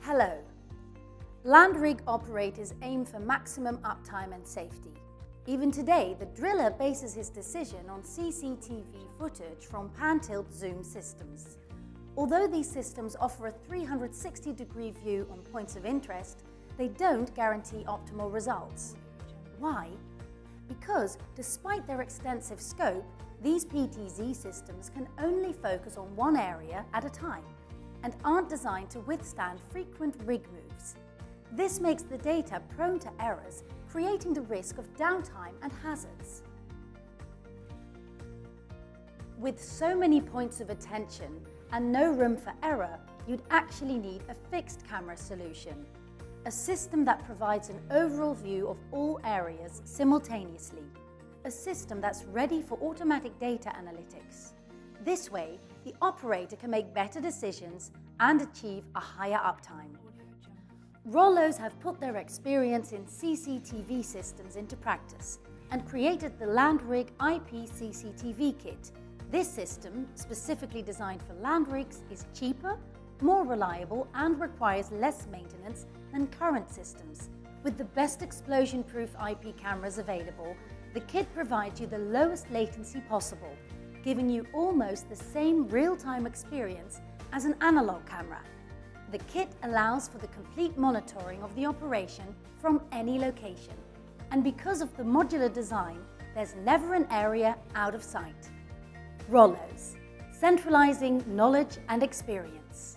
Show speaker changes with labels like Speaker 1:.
Speaker 1: Hello. Land rig operators aim for maximum uptime and safety. Even today, the driller bases his decision on CCTV footage from pan-tilt zoom systems. Although these systems offer a 360-degree view on points of interest, they don't guarantee optimal results. Why? Because despite their extensive scope, these PTZ systems can only focus on one area at a time and aren't designed to withstand frequent rig moves. This makes the data prone to errors, creating the risk of downtime and hazards. With so many points of attention and no room for error, you'd actually need a fixed camera solution, a system that provides an overall view of all areas simultaneously, a system that's ready for automatic data analytics. This way, the operator can make better decisions and achieve a higher uptime. Rolloos have put their experience in CCTV systems into practice and created the Land Rig IP CCTV kit. This system, specifically designed for land rigs, is cheaper, more reliable, and requires less maintenance than current systems. With the best explosion-proof IP cameras available, the kit provides you the lowest latency possible, giving you almost the same real-time experience as an analog camera. The kit allows for the complete monitoring of the operation from any location. And because of the modular design, there's never an area out of sight. Rolloos, centralizing knowledge and experience.